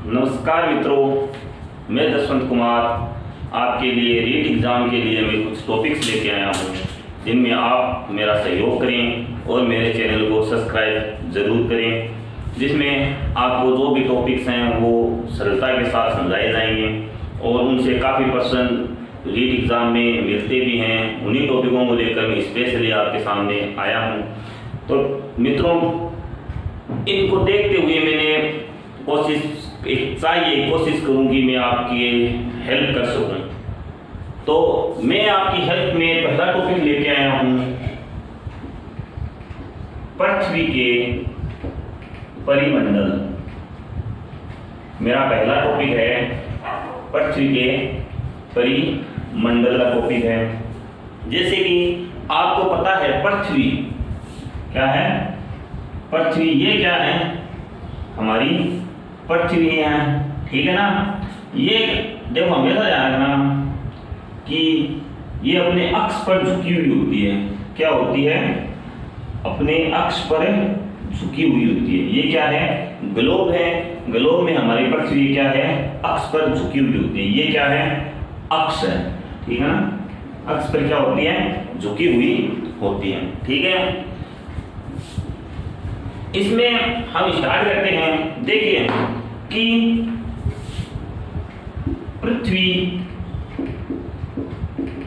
नमस्कार मित्रों, मैं जसवंत कुमार आपके लिए रीट एग्ज़ाम के लिए मैं कुछ टॉपिक्स लेके आया हूँ जिनमें आप मेरा सहयोग करें और मेरे चैनल को सब्सक्राइब ज़रूर करें, जिसमें आपको जो भी टॉपिक्स हैं वो सरलता के साथ समझाए जाएंगे और उनसे काफ़ी पर्सन रीट एग्ज़ाम में मिलते भी हैं। उन्हीं टॉपिकों को लेकर मैं स्पेशली आपके सामने आया हूँ। तो मित्रों, इनको देखते हुए मैंने कोशिश करूँ कि मैं आपकी हेल्प कर सकूँ। तो मैं आपकी हेल्प में पहला टॉपिक लेके आया हूँ, पृथ्वी के परिमंडल। मेरा पहला टॉपिक है पृथ्वी के परिमंडल का टॉपिक है। जैसे कि आपको पता है पृथ्वी क्या है, पृथ्वी ये क्या है, हमारी पृथ्वी है, ठीक है ना। ये देखो हमेशा याद रखना कि ये अपने अक्ष पर झुकी हुई होती है। क्या होती है? अपने अक्ष पर झुकी हुई होती है। ये क्या है? ग्लोब है। ग्लोब में हमारी पृथ्वी क्या है? अक्ष पर झुकी हुई होती है। ये क्या है? अक्ष है, ठीक है ना। अक्ष पर क्या होती है? झुकी हुई होती है, ठीक है। इसमें हम स्टार्ट करते हैं। देखिए कि पृथ्वी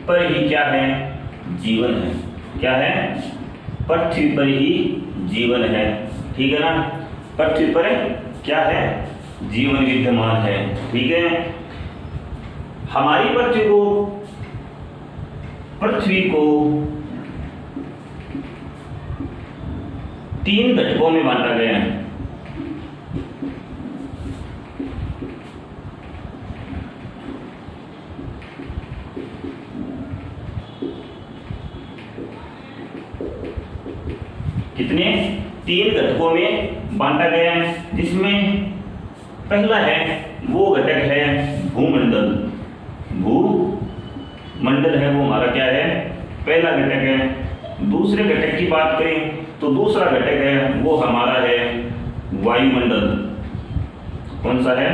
पर ही क्या है? जीवन है। क्या है? पृथ्वी पर ही जीवन है, ठीक है ना। पृथ्वी पर क्या है? जीवन विद्यमान है, ठीक है। हमारी पृथ्वी को 3 घटकों में बांटा गया है। कितने? 3 घटकों में बांटा गया है, जिसमें पहला है वो घटक है भूमंडल। भूमंडल है वो हमारा क्या है? पहला घटक है। दूसरे घटक की बात करें तो दूसरा घटक है वो हमारा है वायुमंडल। कौन सा है?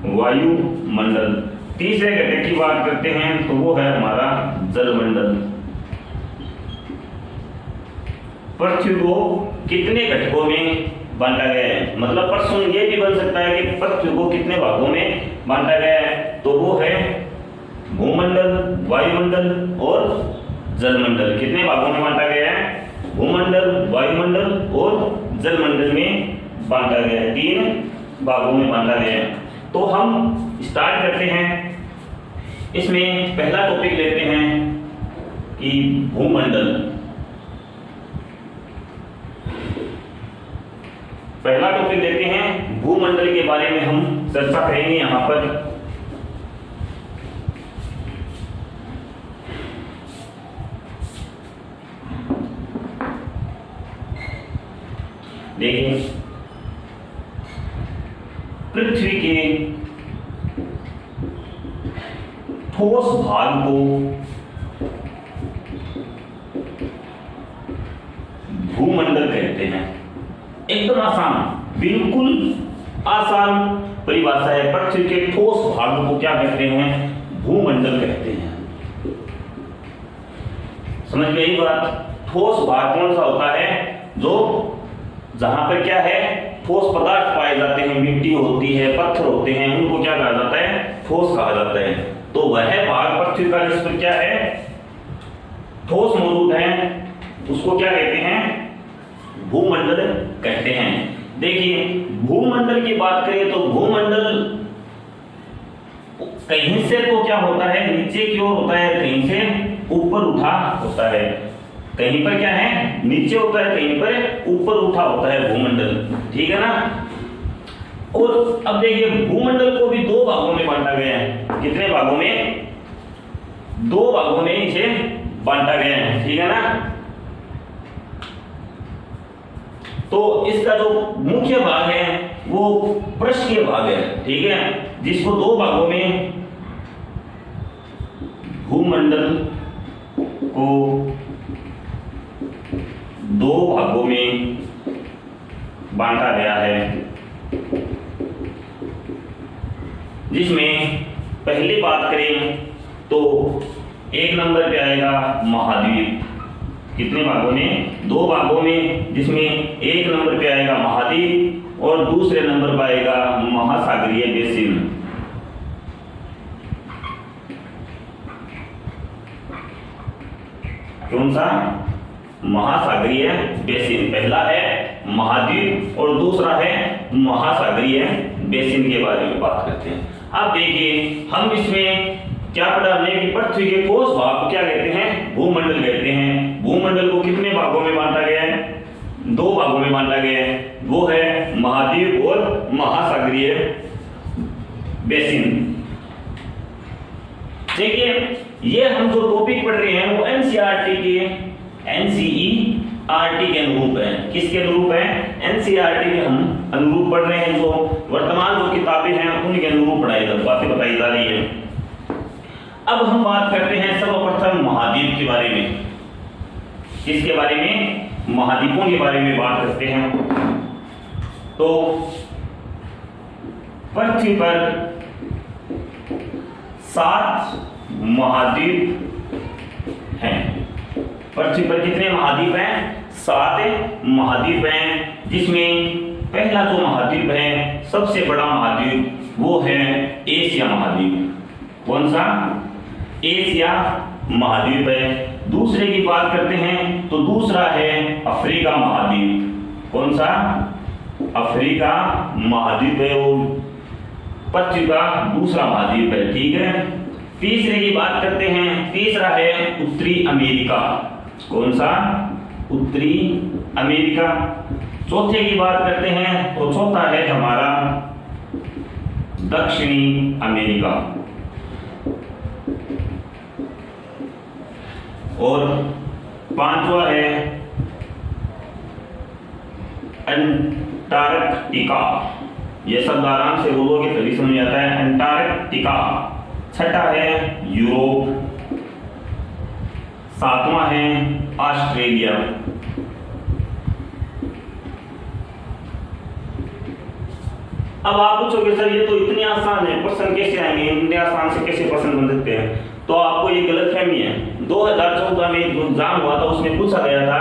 वायुमंडल। तीसरे घटक की बात करते हैं तो वो है हमारा जलमंडल। पृथ्वी को कितने घटकों में बांटा गया है? मतलब प्रश्न ये भी बन सकता है कि पृथ्वी को कितने भागों में बांटा गया है, तो वो है भूमंडल, वायुमंडल और जलमंडल। कितने भागों में बांटा गया है? भूमंडल, वायुमंडल और जलमंडल में बांटा गया है। 3 भागों में बांटा गया है। तो हम स्टार्ट करते हैं। इसमें पहला टॉपिक लेते हैं कि भूमंडल। पहला टॉपिक लेते हैं भूमंडल के बारे में हम चर्चा करेंगे। यहां पर देखिए, पृथ्वी के ठोस भाग को भूमंडल कहते हैं। एकदम आसान, बिल्कुल आसान परिभाषा है। पृथ्वी के ठोस भाग को क्या कहते हैं? भूमंडल कहते हैं। समझ में आई बात? ठोस भाग कौन सा होता है? जो जहां पर क्या है? ठोस पदार्थ पाए जाते हैं, मिट्टी होती है, पत्थर होते हैं, उनको क्या कहा जाता है? ठोस कहा जाता है। तो वह भाग पृथ्वी का जिस पर क्या है? ठोस मौजूद है, उसको क्या कहते हैं? भूमंडल कहते हैं। देखिए, भूमंडल की बात करें तो भूमंडल कहीं से तो क्या होता है? नीचे की ओर होता है, कहीं से ऊपर उठा होता है। कहीं पर क्या है? नीचे होता है, कहीं पर ऊपर उठा होता है भूमंडल, ठीक है ना। और अब देखिए, भूमंडल को भी 2 भागों में बांटा गया है। कितने भागों में? 2 भागों में इसे बांटा गया है, ठीक है ना। तो इसका जो मुख्य भाग है वो पृष्ठीय भाग है, ठीक है, जिसको 2 भागों में भूमंडल को 2 भागों में बांटा गया है। जिसमें पहली बात करें तो एक नंबर पे आएगा महाद्वीप। कितने भागों में? 2 भागों में, जिसमें एक नंबर पे आएगा महाद्वीप और दूसरे नंबर पर आएगा महासागरीय बेसिन। कौन सा? महासागरीय बेसिन। पहला है महाद्वीप और दूसरा है महासागरीय बेसिन के बारे में बात करते हैं। अब देखिए, हम इसमें क्या पढ़ा हमने कि पृथ्वी के ठोस भाग को क्या कहते हैं? भूमंडल कहते हैं। भूमंडल को कितने भागों में बांटा गया है? 2 भागों में बांटा गया है, वो है महाद्वीप और महासागरीय बेसिन। देखिए, ये हम जो टॉपिक पढ़ रहे हैं वो एनसीईआरटी के अनुरूप है। किसके अनुरूप है? एनसीईआरटी के हम अनुरूप पढ़ रहे हैं। जो वर्तमान जो किताबें हैं उनके अनुरूप बातें बताई जा रही है। अब हम बात करते हैं सर्वप्रथम महाद्वीप के बारे में। किसके बारे में? महाद्वीपों के बारे में बात करते हैं। तो पृथ्वी पर 7 महाद्वीप हैं। पृथ्वी पर कितने महाद्वीप हैं? 7 महाद्वीप हैं, जिसमें पहला जो महाद्वीप है, सबसे बड़ा महाद्वीप, वो है एशिया महाद्वीप। कौन सा? एशिया महाद्वीप है। दूसरे की बात करते हैं तो दूसरा है अफ्रीका महाद्वीप। कौन सा? अफ्रीका महाद्वीप है, वो पृथ्वी का दूसरा महाद्वीप है। ठीक है। तीसरे की बात करते हैं, तीसरा है उत्तरी अमेरिका। कौन सा? उत्तरी अमेरिका। चौथे की बात करते हैं तो चौथा है हमारा दक्षिणी अमेरिका। और 5वां है अंटार्कटिका। ये शब्द आराम से बोलोगे तभी समझ आता है, अंटार्कटिका। 6वां है यूरोप। 7वां है ऑस्ट्रेलिया। अब आप पूछोगे सर ये तो इतनी आसान है, प्रश्न कैसे आएंगे? इतने आसान से कैसे प्रश्न बन सकते हैं? तो आपको ये गलतफहमी है। 2014 में जो एग्जाम हुआ था उसमें पूछा गया था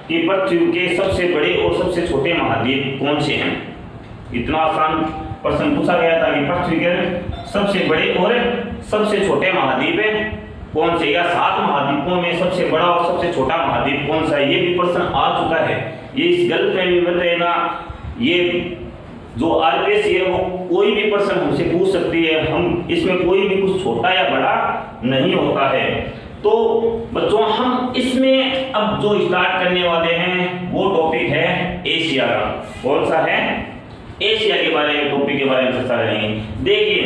कि पृथ्वी के सबसे बड़े और सबसे छोटे महाद्वीप कौन से हैं। इतना आसान प्रश्न पूछा गया था कि पृथ्वी के सबसे बड़े और सबसे छोटे महाद्वीप कौन से, या 7 महाद्वीपों में सबसे बड़ा और सबसे छोटा महाद्वीप कौन सा है। ये भी प्रश्न आ चुका है। ये इस गलतफहमी में रहना, ये जो आरपीएससी है वो कोई भी प्रश्न हमसे पूछ सकती है। हम इसमें कोई भी कुछ छोटा या बड़ा नहीं होता है। तो बच्चों, हम इसमें अब जो स्टार्ट करने वाले हैं वो टॉपिक है एशिया का। कौन सा है? एशिया के बारे में, टॉपिक के बारे में चर्चा करेंगे। देखिए,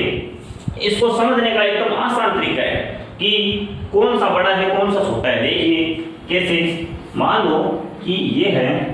इसको समझने का एकदम आसान तरीका है कि कौन सा बड़ा है कौन सा छोटा है। देखिए कैसे, मान लो कि ये है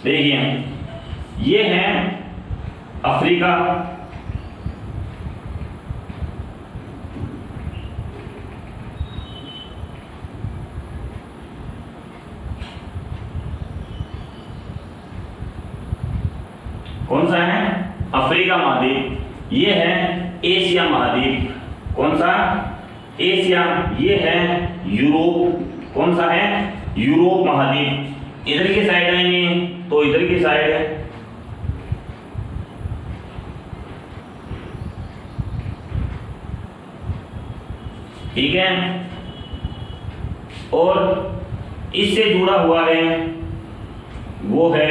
देखिए, ये है अफ्रीका, कौन सा है? अफ्रीका महाद्वीप। ये है एशिया महाद्वीप। कौन सा? एशिया। ये है यूरोप। कौन सा है? यूरोप महाद्वीप। इधर की साइड आएंगे तो इधर की साइड है ठीक है, और इससे जुड़ा हुआ है वो है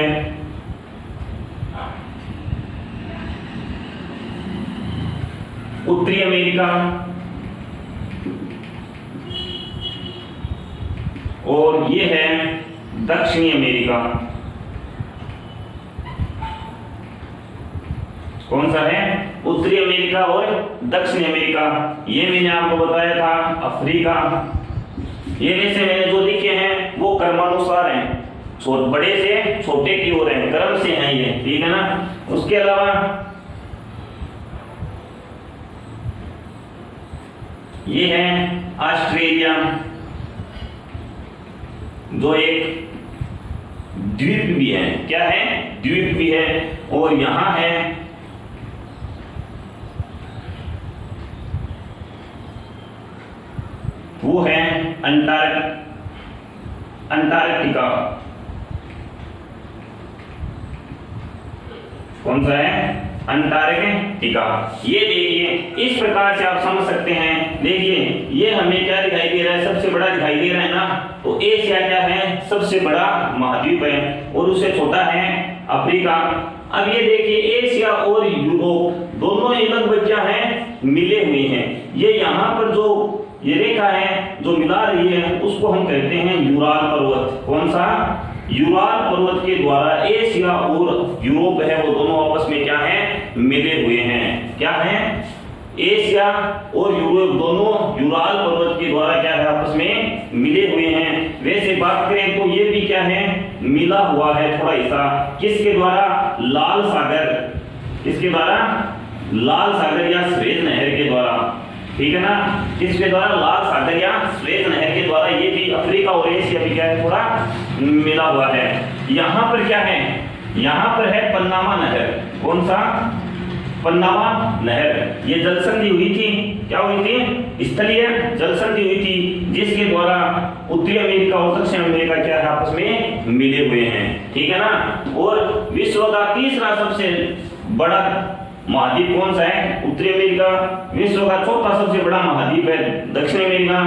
उत्तरी अमेरिका, और ये है दक्षिणी अमेरिका। कौन सा है? उत्तरी अमेरिका और दक्षिणी अमेरिका। ये मैंने आपको बताया था अफ्रीका, ये वैसे मैंने जो लिखे हैं वो क्रमानुसार हैं, बड़े से छोटे की ओर है, क्रम से हैं ये, ठीक है ना। उसके अलावा ये है ऑस्ट्रेलिया, जो एक द्वीप भी है, क्या है, द्वीप भी है। और यहां है वो है अंटार्कटिका। कौन सा है, अंटार्कटिका। ये देखिए इस प्रकार से आप समझ सकते हैं। देखिए ये हमें क्या दिखाई दे रहा है, सबसे बड़ा दिखाई दे रहा है ना, तो एशिया क्या है, सबसे बड़ा महाद्वीप है, और उससे छोटा है अफ्रीका। अब ये देखिए एशिया और यूरोप दोनों ही लगभग क्या है, मिले हुए हैं। ये यहाँ पर जो ये रेखा है जो मिला रही है उसको हम कहते हैं यूराल पर्वत। कौन सा, यूराल पर्वत के द्वारा एशिया और यूरोप है वो दोनों आपस में क्या है, मिले हुए हैं। क्या है, एशिया और यूरोप दोनों यूराल पर्वत के द्वारा क्या है, आपस में मिले हुए हैं। वैसे बात करें तो ये भी क्या है, मिला हुआ है थोड़ा हिस्सा, किसके द्वारा, लाल सागर, किसके द्वारा, लाल सागर या सुएज नहर के द्वारा, ठीक है ना, किसके द्वारा, लाल सागर या सुएज नहर के द्वारा। ये भी अफ्रीका और एशिया भी क्या है, थोड़ा मिला हुआ है। यहाँ पर क्या है, यहाँ पर है पन्नामा नहर। कौन सा, पन्नामा नहर। ये जल संधि हुई थी, क्या हुई थी, स्थलीय जल संधि हुई थी, जिसके द्वारा उत्तरी अमेरिका और दक्षिण अमेरिका क्या है, आपस में मिले हुए हैं, ठीक है ना। और विश्व का तीसरा सबसे बड़ा महाद्वीप कौन सा है, उत्तरी अमेरिका। विश्व का चौथा सबसे बड़ा महाद्वीप है दक्षिण अमेरिका।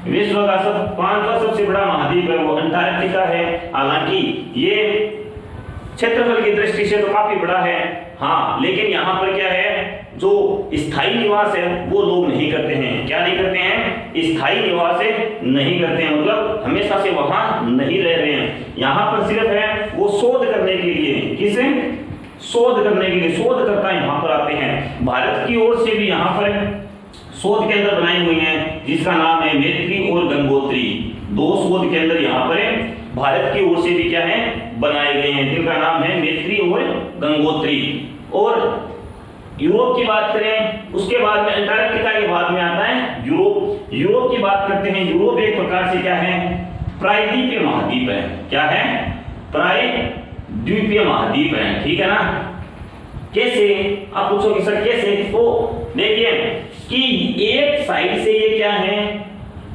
विश्व का पांचवा सबसे बड़ा महाद्वीप है वो अंटार्कटिका है। हालांकि ये क्षेत्रफल की दृष्टि से तो काफी बड़ा है, हाँ, लेकिन यहाँ पर क्या है, जो स्थायी निवास है वो लोग नहीं करते हैं। क्या नहीं करते हैं, स्थायी निवास नहीं करते हैं, मतलब हमेशा से वहां नहीं रह रहे हैं। यहाँ पर सिर्फ है वो शोध करने के लिए, किसे, शोध करने के लिए शोधकर्ता यहाँ पर आते हैं। भारत की ओर से भी यहाँ पर शोध केंद्र बनाए हुए हैं जिसका नाम है मैत्री और गंगोत्री। दो शोध केंद्र यहाँ पर भारत की ओर से भी क्या है, बनाए गए हैं, जिनका नाम है मैत्री और गंगोत्री। और यूरोप की बात करें, उसके बाद में अंटार्कटिका के बाद में आता है यूरोप। यूरोप की बात करते हैं, यूरोप एक प्रकार से क्या है, प्रायद्वीपीय महाद्वीप है। क्या है, प्रायद्वीपीय महाद्वीप है, ठीक है ना। कैसे, आप पूछोगे सर कैसे, तो देखिए कि एक साइड से ये क्या है,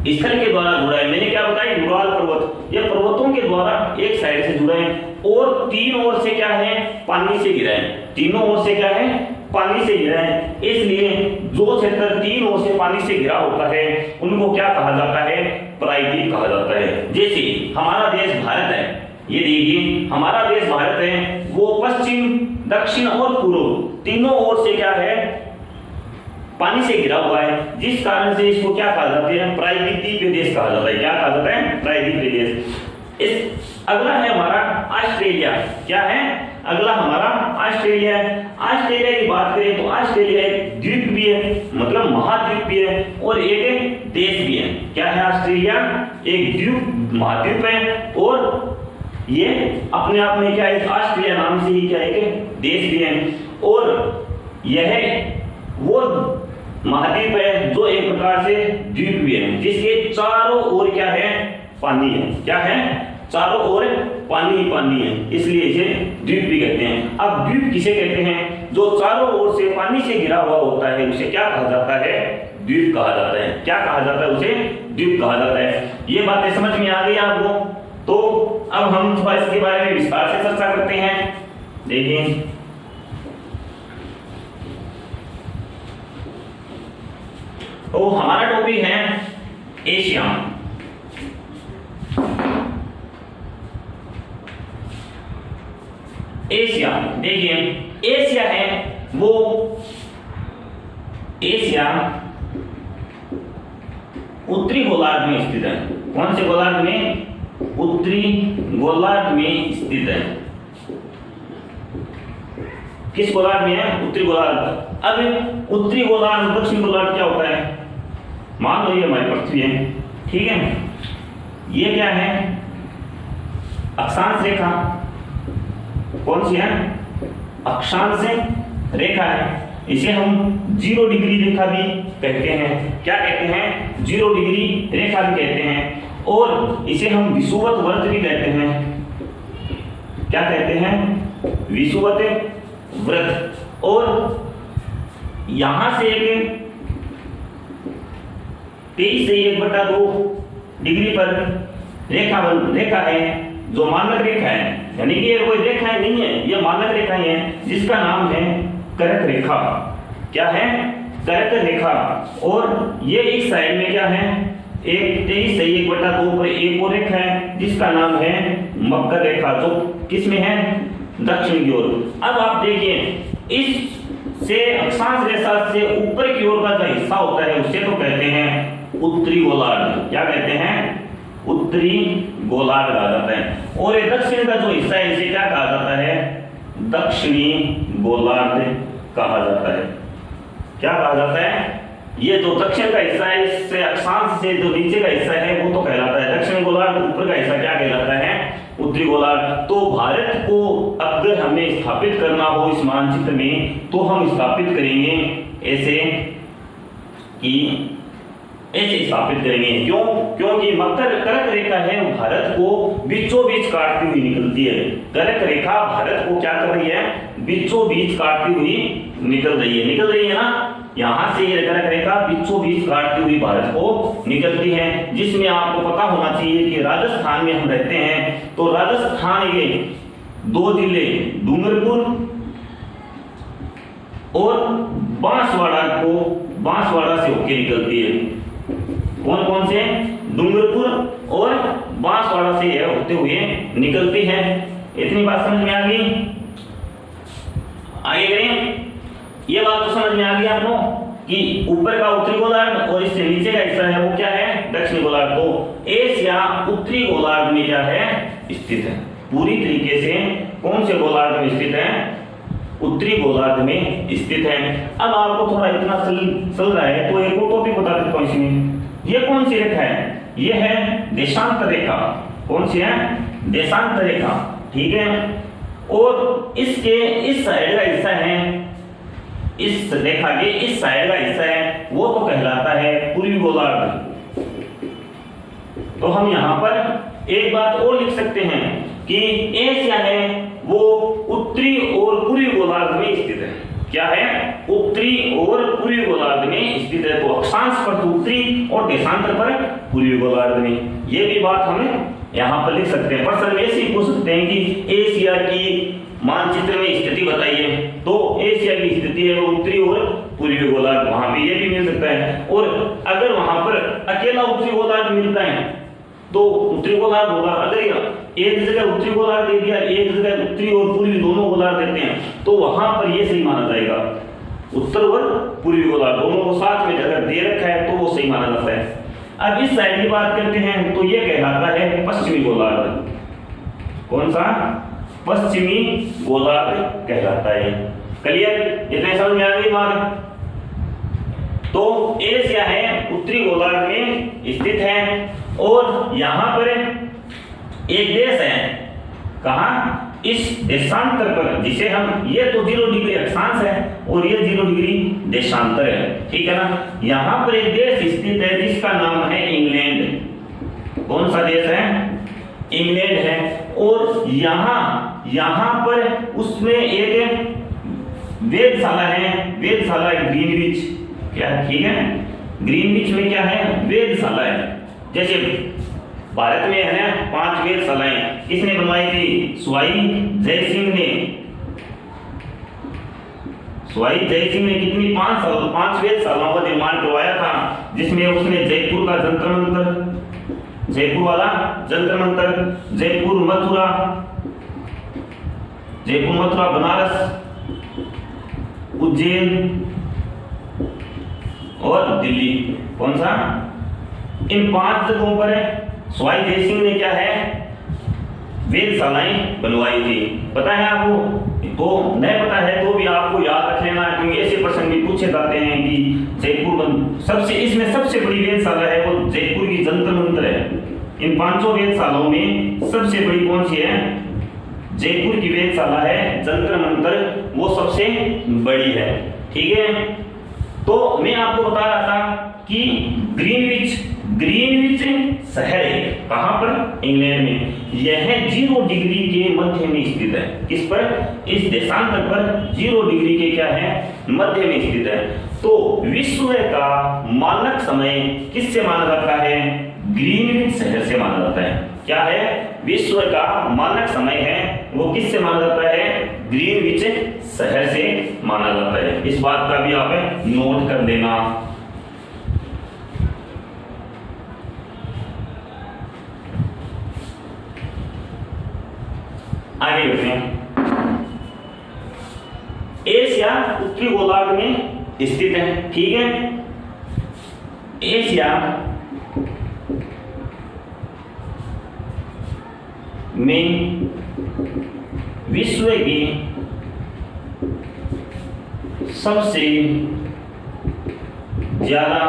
स्थल के द्वारा जुड़ा है। मैंने क्या बताया, यूराल पर्वत, ये पर्वतों के द्वारा एक साइड से जुड़ा है, और तीन ओर से क्या है, पानी से घिरा है। तीनों ओर से क्या है, पानी से घिरा है। इसलिए जो क्षेत्र तीन ओर से पानी से घिरा होता है उनको क्या कहा जाता है, प्रायद्वीप कहा जाता है। जैसे हमारा देश भारत है, ये देखिए हमारा देश भारत है, वो पश्चिम, दक्षिण और पूर्व तीनों ओर से क्या है, पानी से घिरा हुआ है, जिस कारण से इसको क्या कहा जाता है, प्रायद्वीपीय देश कहा जाता है। क्या कहा जाता है, प्रायद्वीपीय देश। इस अगला है हमारा ऑस्ट्रेलिया। क्या है, अगला हमारा ऑस्ट्रेलिया है। ऑस्ट्रेलिया की बात करें तो ऑस्ट्रेलिया एक द्वीप भी है, मतलब महाद्वीप भी है, और एक देश भी है। क्या है, ऑस्ट्रेलिया एक द्वीप, महाद्वीप है, और ये अपने आप में क्या है, ऑस्ट्रेलिया नाम से ही क्या है, देश भी है। और यह वो महाद्वीप है जो एक प्रकार से द्वीप भी है, जिसके चारों ओर क्या है, पानी है। क्या है, चारों ओर पानी ही पानी है, इसलिए इसे द्वीप भी कहते हैं। अब द्वीप किसे कहते हैं, जो चारों ओर से पानी से घिरा हुआ होता है उसे क्या कहा जाता है, द्वीप कहा जाता है। क्या कहा जाता है, उसे द्वीप कहा जाता है। ये बातें समझ में आ गई आपको, तो अब हम थोड़ा इसके बारे में विस्तार से चर्चा करते हैं। देखिए तो हमारा टॉपिक है एशिया। एशिया, देखिए एशिया है वो, एशिया उत्तरी गोलार्ध में स्थित है। कौन से गोलार्ध में, उत्तरी गोलार्ध में स्थित है। किस गोलार्ध में है, उत्तरी गोलार्ध। अब उत्तरी गोलार्ध दक्षिण गोलार्ध क्या होता है, मान लो ये हमारी पृथ्वी है, ठीक है, ये क्या है, अक्षांश रेखा। कौन सी है, अक्षांश रेखा है। इसे हम 0 डिग्री रेखा भी कहते हैं। क्या कहते हैं, 0 डिग्री रेखा भी कहते हैं। और इसे हम विषुवत वृत्त भी कहते हैं। क्या कहते हैं, विषुवत वृत्त। और यहां से एक 23 से 1/2 डिग्री पर रेखा है, जो मानक रेखा है। यानी कि ये कोई रेखाएं नहीं है, ये मानक रेखाएं हैं, जिसका नाम है करक रेखा। क्या है, करक रेखा। और ये इस साइड में क्या है, एक 23 से 1/2 पर एक और रेखा है, जिसका नाम है मकर रेखा, जो किस में है, दक्षिण की ओर। अब आप देखिए, इस से अक्षांश रेखा से ऊपर की ओर का जो हिस्सा होता है उसे तो कहते हैं उत्तरी गोलार्ध। क्या कहते हैं, उत्तरी गोलार्ध कहा जाता है। और ये दक्षिण का जो हिस्सा है इसे क्या कहा जाता है, दक्षिणी गोलार्ध कहा जाता है। क्या कहा जाता है, ये जो दक्षिण का हिस्सा है, इससे अक्षांश से जो नीचे का हिस्सा है वो तो कहलाता है दक्षिण गोलार्ध। ऊपर का हिस्सा क्या कहलाता है, उत्तरी गोलार्ध। तो भारत को अगर हमें स्थापित करना हो इस मानचित्र में, तो हम स्थापित करेंगे ऐसे स्थापित करेंगे। क्यों, क्योंकि मकर करक रेखा है, भारत को बीचों बीच काटती हुई निकलती है। करक रेखा भारत को क्या कर रही है, बीचों बीच काटती हुई निकल रही है ना। यहाँ से ये करक रेखा बीचों बीच काटती हुई भारत को निकलती है, जिसमें आपको पता होना चाहिए कि राजस्थान में हम रहते हैं। तो राजस्थान के 2 जिले डूंगरपुर और बांसवाड़ा से होकर निकलती है। कौन कौन से, डूंगरपुर और बांसवाड़ा से यह होते हुए निकलती है। इतनी बात समझ में आ गई, आगे करें। ये बात तो समझ में आ गई आपको कि ऊपर का उत्तरी गोलार्ध और इससे नीचे का हिस्सा है वो क्या है, दक्षिणी गोलार्ध। तो एशिया उत्तरी गोलार्ध में क्या है, स्थित है। पूरी तरीके से कौन से गोलार्ध में स्थित है, उत्तरी गोलार्ध में स्थित है। अब आपको थोड़ा इतना चल रहा है तो एक और टॉपिक बता देता हूं इसमें। ये कौन सी रेखा है, ये है देशांतर रेखा। कौन सी है, देशांतर रेखा, ठीक है। और इसके इस साइड का हिस्सा है, इस रेखा के इस साइड का हिस्सा है वो तो कहलाता है पूर्वी गोलार्ध। तो हम यहाँ पर एक बात और लिख सकते हैं कि एशिया है वो उत्तरी और पूर्वी गोलार्ध में स्थित है। क्या है, उत्तरी और पूर्वी गोलार्ध में स्थित है। तो अक्षांश पर उत्तरी और देशांतर पर पूर्वी गोलार्ध में। ये भी बात हम यहाँ पर लिख सकते हैं। प्रश्न में ऐसे ही पूछ सकते हैं कि एशिया की मानचित्र में स्थिति बताइए, तो एशिया की स्थिति है उत्तरी और पूर्वी गोलार्ध, वहां पे ये भी मिल सकता है। और अगर वहां पर अकेला उत्तरी गोलार्ध मिलता है तो उत्तरी गोलार्ध होगा। अगर एक जगह उत्तरी गोलार्ध दे दिया, एक जगह उत्तरी और पूर्वी दोनों गोलार्ध देते हैं, तो वहां पर ये सही माना जाएगा। उत्तर और पूर्वी गोलार्ध दोनों को साथ में अगर दे रखा है तो वो सही माना जाता है। अब इस साइड की बात करते हैं तो ये कहलाता है पश्चिमी गोलार्ध। कौन सा, पश्चिमी गोलार्ध कहलाता है। क्लियर, इतने समझ में आ गई बात। तो एशिया है उत्तरी गोलार्ध में स्थित है। और यहां पर एक देश है, कहां, इस देशांतर पर, जिसे हम, ये तो 0 डिग्री अक्षांश है और ये 0 डिग्री देशांतर है, ठीक है ना। यहां पर एक देश स्थित है जिसका नाम है इंग्लैंड। कौन सा देश है, इंग्लैंड है। और यहां पर उसमें एक वेधशाला है, वेधशाला ग्रीनविच। क्या, ठीक है, ग्रीनविच में क्या है, वेधशाला है। जैसे भारत में है 5 वेधशालाएं, किसने बनवाई थी, सवाई जय सिंह ने। सवाई जय सिंह ने कितनी, 5 वेधशालाओं का निर्माण करवाया था, जिसमें उसने जयपुर का जंतर मंतर, जयपुर वाला जंतर मंतर, जयपुर मथुरा बनारस, उज्जैन और दिल्ली। कौन सा, इन 5 जगहों पर सवाई जय सिंह ने क्या है, वेधशालाएं बनवाई थी। पता है आपको, तो नहीं पता है तो भी आपको याद रख लेना, क्योंकि ऐसे प्रश्न भी पूछे जाते हैं कि जयपुर इसमें सबसे बड़ी वेधशाला है वो जयपुर की जंतर मंतर है। इन 500 वेधशालाओं में सबसे बड़ी कौन सी है? जयपुर की वेधशाला है जंतर मंतर, वो सबसे बड़ी है। ठीक है, तो मैं आपको बता रहा था कि ग्रीनविच शहर है कहां पर? इंग्लैंड में। यह 0 डिग्री के मध्य में स्थित है। किस पर? इस देशांतर पर 0 डिग्री के क्या है? मध्य में स्थित है। तो विश्व का मानक समय किससे माना जाता है? ग्रीनविच शहर से माना जाता है। क्या है? विश्व का मानक समय है वो किससे माना जाता है? ग्रीनविच शहर से माना जाता है। इस बात का भी आप नोट कर देना। आगे बढ़ते हैं। एशिया उत्तरी गोलार्ध में स्थित है। ठीक है, एशिया में विश्व की सबसे ज्यादा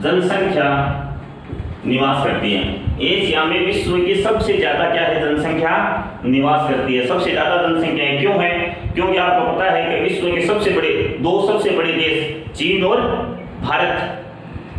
जनसंख्या निवास करती है। एशिया में विश्व की सबसे ज्यादा क्या है? जनसंख्या निवास करती है। सबसे ज्यादा जनसंख्या है। क्यों है? क्योंकि आपको पता है कि विश्व के सबसे बड़े देश चीन और भारत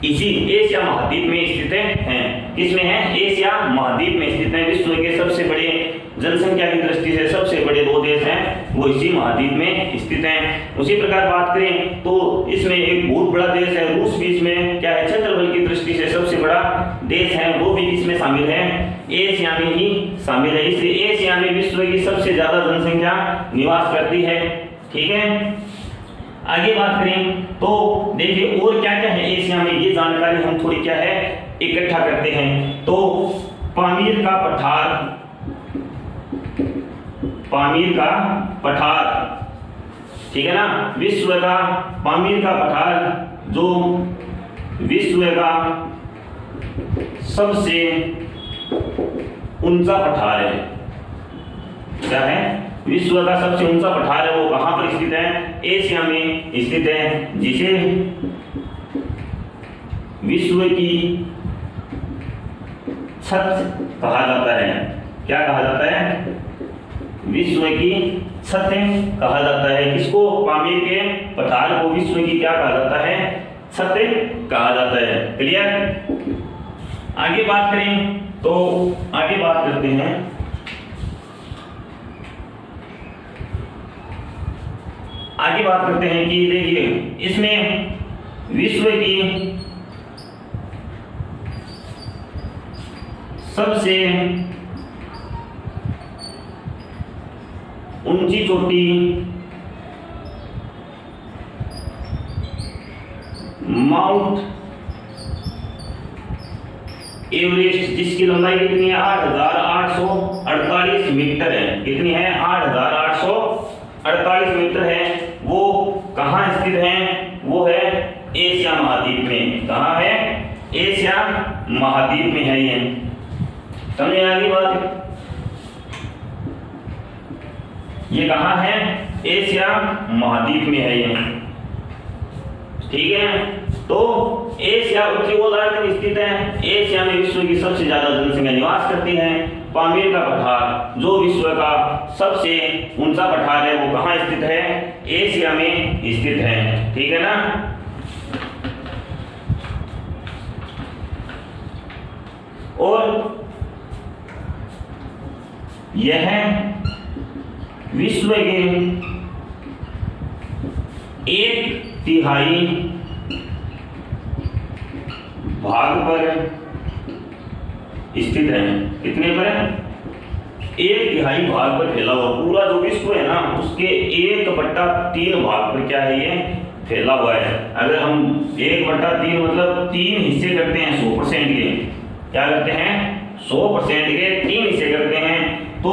इसी एशिया महाद्वीप में स्थित हैं। किसमें है? एशिया महाद्वीप में स्थित है। विश्व के सबसे बड़े जनसंख्या की दृष्टि से सबसे बड़े 2 देश हैं वो इसी महाद्वीप में स्थित हैं। उसी प्रकार बात करें तो इसमें एक बहुत बड़ा देश है रूस भी इसमें क्या है? क्षेत्रफल की दृष्टि से सबसे बड़ा देश है, वो भी इसमें शामिल है, एशिया में ही शामिल है। इसलिए एशिया में विश्व की सबसे ज्यादा जनसंख्या निवास करती है। ठीक है, आगे बात करें तो देखिए और क्या क्या है एशिया में, ये जानकारी हम थोड़ी क्या है इकट्ठा करते हैं। तो पामीर का पठार, ठीक है ना, विश्व का पामीर का पठार जो विश्व का सबसे ऊंचा पठार है। क्या है? विश्व का सबसे ऊंचा पठार है वो कहां पर स्थित है? एशिया में स्थित है, जिसे विश्व की छत कहा जाता है। क्या कहा जाता है? विश्व की छत कहा जाता है। किसको? पामीर के पठार को विश्व की क्या कहा जाता है? छत कहा जाता है। क्लियर? आगे बात करें तो आगे बात करते हैं कि देखिए इसमें विश्व की सबसे ऊंची चोटी माउंट एवरेस्ट, जिसकी लंबाई कितनी है? 8,848 मीटर है। कितनी है? 8,848 मीटर है। वो कहाँ स्थित है? वो है एशिया महाद्वीप में। कहाँ है? एशिया महाद्वीप में है ये। समझ आ गई बात? ये कहाँ है? एशिया महाद्वीप में है ये। ठीक है, तो एशिया उत्तरी गोलार्ध में स्थित है। एशिया में विश्व की सबसे ज्यादा जनसंख्या निवास करती है। पामीर का पठार जो विश्व का सबसे ऊंचा पठार है वो कहाँ स्थित है? एशिया में स्थित है। ठीक है ना? और यह विश्व के 1/3 भाग पर स्थित है। कितने पर? 1/3 भाग पर फैला हुआ। पूरा जो विश्व है ना उसके 1/3 भाग पर क्या है? ये फैला हुआ है। अगर हम 1/3 मतलब 3 हिस्से करते हैं 100% के, क्या करते हैं? 100% के 3 हिस्से करते हैं, तो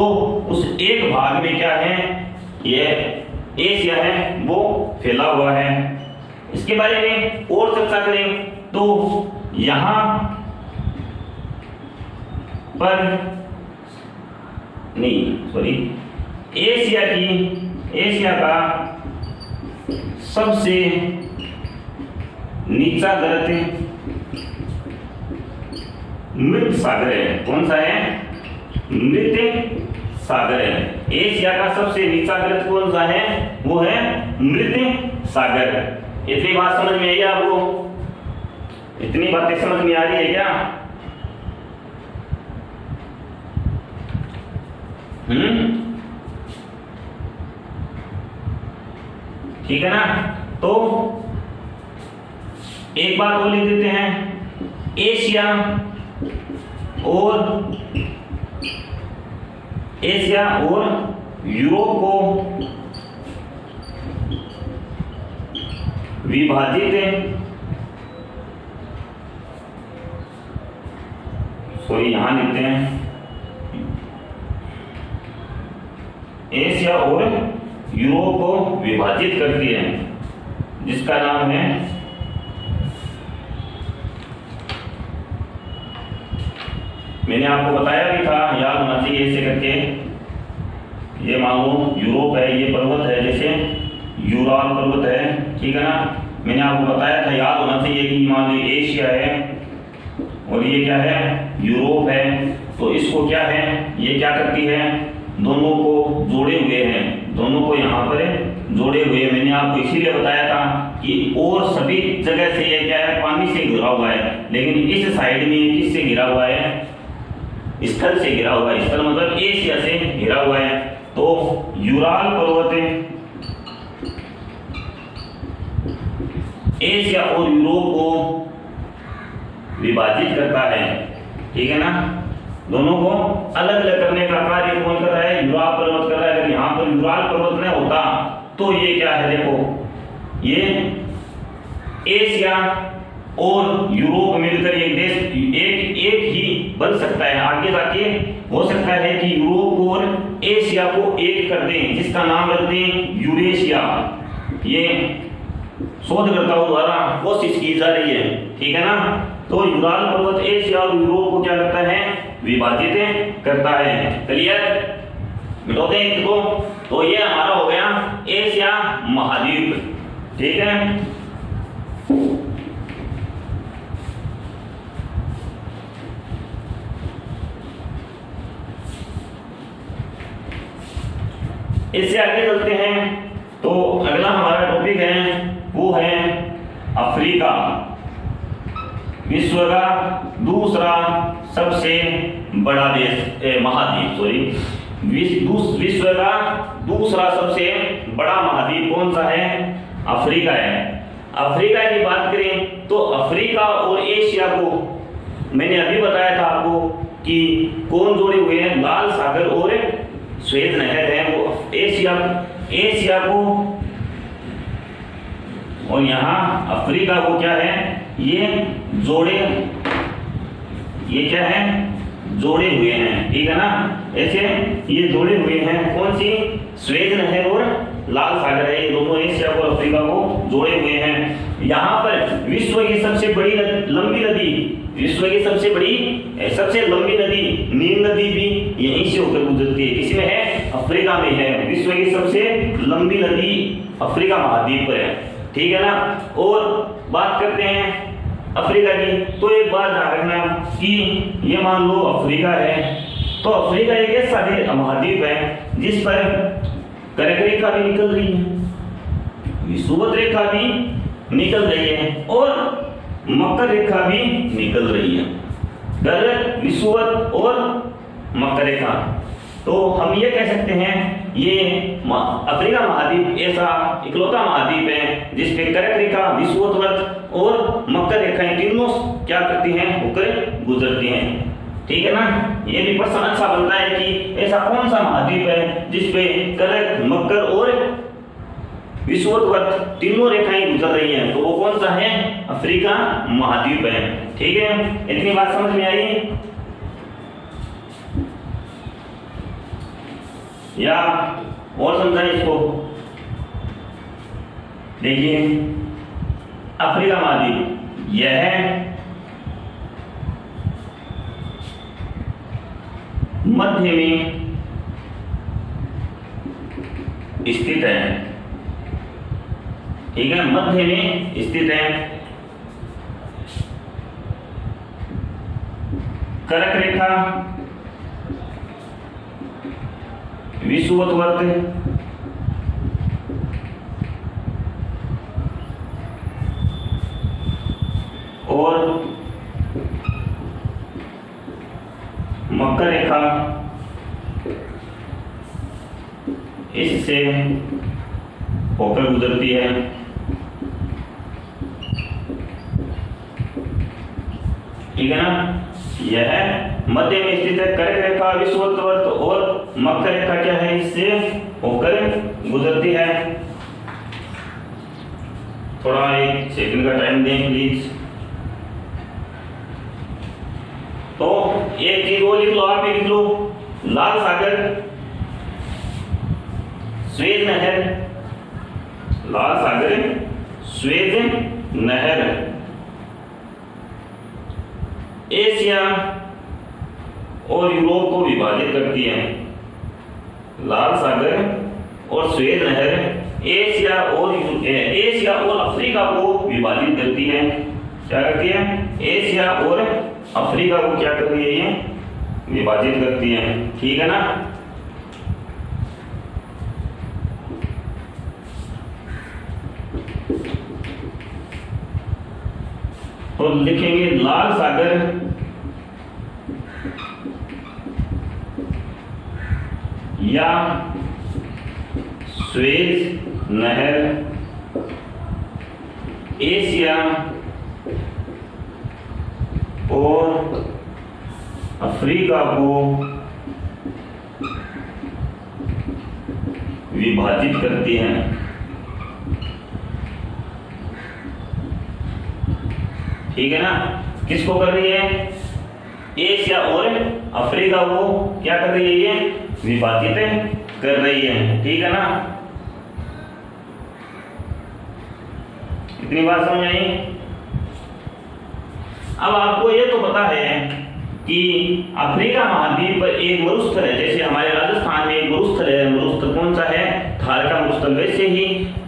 उस एक भाग में क्या है? ये एशिया है वो फैला हुआ है। इसके बारे में और चर्चा करें तो यहां पर एशिया का सबसे नीचा गर्त मृत सागर है। कौन सा है? मृत सागर है। एशिया का सबसे निचला ग्रह कौन सा है? वो है मृत सागर। इतनी बात समझ में आई आपको? इतनी बातें समझ में आ रही है क्या? ठीक है ना? तो एक बात और लिख देते हैं, एशिया और यूरोप को विभाजित, सॉरी यहां लिखते हैं, एशिया और यूरोप को विभाजित करती है, जिसका नाम है मैंने आपको बताया भी था, याद होना चाहिए ऐसे करके। ये मान लो यूरोप है, ये पर्वत है, जैसे यूराल पर्वत है, ठीक है ना? मैंने आपको बताया था, याद होना चाहिए कि मान लो एशिया है और ये क्या है? यूरोप है। तो इसको क्या है, ये क्या करती है? दोनों को जोड़े हुए हैं, दोनों को यहाँ पर जोड़े हुए। मैंने आपको इसीलिए बताया था कि और सभी जगह से ये क्या है? पानी से घिरा हुआ है, लेकिन इस साइड में किससे घिरा हुआ है? स्थल से घिरा हुआ है। स्थल मतलब एशिया से घिरा हुआ है। तो यूराल पर्वत एशिया और यूरोप को विभाजित करता है, ठीक है ना? दोनों को अलग अलग करने का कार्य कौन कर रहा है? यूराल पर्वत कर रहा है। अगर यहाँ पर यूराल पर्वत नहीं होता तो ये क्या है? देखो, ये एशिया और यूरोप मिलकर एक देश, एक ही बन सकता है। आगे जाके हो सकता है कि यूरोप और एशिया को एक कर दें, जिसका नाम रख दें यूरेशिया। ये शोधकर्ताओं द्वारा कोशिश की जा रही है, ठीक है ना? तो यूराल पर्वत एशिया और यूरोप को क्या करता है? विभाजित करता है। क्लियर? मिटाते हैं इसको। तो ये हमारा हो गया एशिया महाद्वीप, ठीक है? इससे आगे चलते हैं। तो अगला हमारा टॉपिक है, वो है अफ्रीका, विश्व का दूसरा सबसे बड़ा देश, महाद्वीप, सॉरी, विश्व का दूसरा सबसे बड़ा महाद्वीप कौन सा है? अफ्रीका है। अफ्रीका की बात करें तो अफ्रीका और एशिया को मैंने अभी बताया था आपको कि कौन जोड़े हुए हैं? लाल सागर और श्वेत नहर है, वो एशिया को और यहाँ अफ्रीका को क्या है? ये जोड़े, ये क्या है? जोड़े हुए हैं, ठीक है ना? ऐसे ये जोड़े हुए हैं। कौन सी? श्वेत नहर और लाल सागर है, ये दोनों एशिया और अफ्रीका को जोड़े हुए हैं। यहाँ पर विश्व की सबसे बड़ी लंबी नदी, विश्व की सबसे लंबी नदी नील नदी भी यहीं से होकर गुजरती है। किसमें है? अफ्रीका में है। विश्व की सबसे लंबी नदी अफ्रीका महाद्वीप पर है, ठीक है ना? और बात करते हैं अफ्रीका की, तो एक बात ध्यान रखना कि ये मान लो अफ्रीका है, तो अफ्रीका एक ऐसा महाद्वीप है जिस पर कर्क रेखा भी निकल रही है, विषुवत रेखा भी निकल रही है और मकर रेखा भी निकल रही है। कर्क, विषुवत और मकर रेखा। तो हम ये कह सकते हैं ये अफ्रीका महाद्वीप ऐसा इकलौता महाद्वीप है जिसपे कर्क रेखा, विषुवत और मकर रेखाएं तीनों क्या करती हैं? होकर गुजरती हैं, ठीक है ना? ये भी प्रश्न अच्छा बनता है कि ऐसा कौन सा महाद्वीप है जिसपे कर्क, मकर और विषुवत तीनों रेखाएं गुजर रही हैं? तो वो कौन सा है? अफ्रीका महाद्वीप है, ठीक है? इतनी बात समझ में आई? या और समझाएं इसको? देखिए, अफ्रीका महाद्वीप यह है मध्य में स्थित है, ठीक है? मध्य में स्थित है। कर्क रेखा, विषुवत और मकर रेखा इससे होकर गुजरती है। ठीक है ना। यह मध्य में स्थित है। कर्क रेखा, विषुवत और मकर रेखा क्या है, इससे होकर गुजरती है। थोड़ा 1 सेकंड का टाइम दें प्लीज। तो एक चीज वो लिख लो, आप लिख लो, लाल सागर, स्वेद नहर, लाल सागर स्वेद नहर एशिया और यूरोप को विभाजित करती है। लाल सागर और श्वेत नहर एशिया और अफ्रीका को विभाजित करती है। क्या करती है? एशिया और अफ्रीका को क्या कर रही है? ये विभाजित करती है। ठीक है ना। तो लिखेंगे लाल सागर या स्वेज नहर एशिया और अफ्रीका को विभाजित करती हैं। ठीक है ना। किसको कर रही है? एशिया और अफ्रीका को क्या कर रही है? ये विभाजित कर रही है। ठीक है ना। इतनी बात समझ आई। अब आपको ये तो पता है कि अफ्रीका महाद्वीप पर एक मरुस्थल है। जैसे हमारे राजस्थान में एक मरुस्थल है। मरुस्थल कौन सा है? थार का मरुस्थल। वैसे ही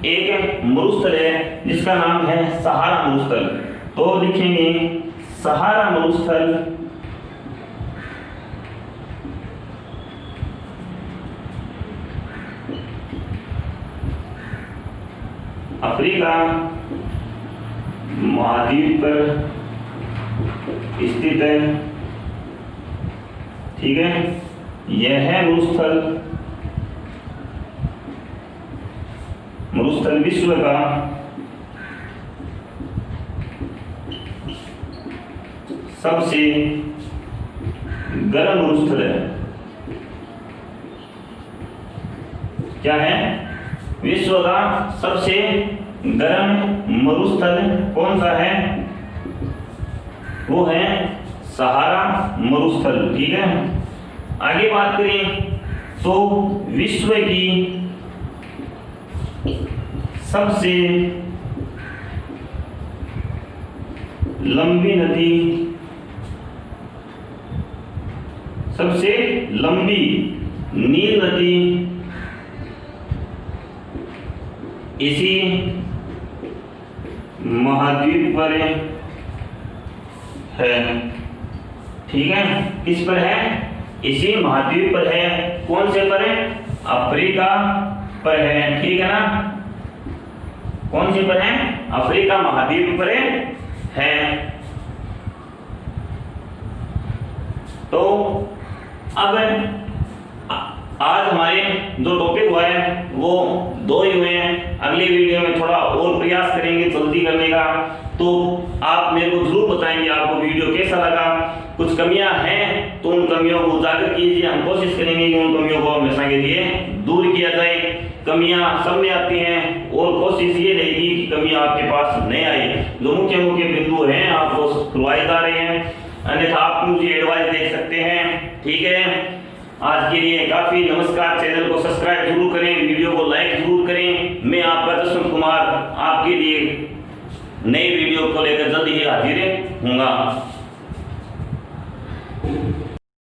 एक मरुस्थल है जिसका नाम है सहारा मरुस्थल। तो लिखेंगे सहारा मरुस्थल अफ्रीका महाद्वीप पर स्थित है। ठीक है। यह है मरुस्थल विश्व का सबसे गर्म मरुस्थल है। क्या है? विश्व का सबसे गर्म मरुस्थल कौन सा है? वो है सहारा मरुस्थल। ठीक है। आगे बात करें तो विश्व की सबसे लंबी नदी, सबसे लंबी नील नदी इसी महाद्वीप पर है। ठीक है। किस पर है? इसी महाद्वीप पर है। कौन से पर है? अफ्रीका पर है। ठीक है ना। कौन से पर है? अफ्रीका महाद्वीप पर है। तो अब आज हमारे जो टॉपिक हुआ है वो 2 ही हुए हैं। अगली वीडियो में थोड़ा और प्रयास करेंगे जल्दी करने का। तो आप मेरे को जरूर बताएंगे आपको वीडियो कैसा लगा। कुछ कमियां हैं तो उन कमियों को उजागर कीजिए। हम कोशिश करेंगे कि उन कमियों को हमेशा के लिए दूर किया जाए। कमियां सब में आती हैं और कोशिश ये रहेगी कि कमियां आपके पास नहीं आए। जो मुख्य बिंदु हैं आपको करवाए जा रहे हैं। अन्यथा आप मुझे एडवाइस दे सकते हैं। ठीक है। आज के लिए काफी। नमस्कार। चैनल को सब्सक्राइब जरूर करें, वीडियो को लाइक जरूर करें। मैं आपका जसवंत कुमार आपके लिए नई वीडियो को लेकर जल्द ही हाजिर हूँगा।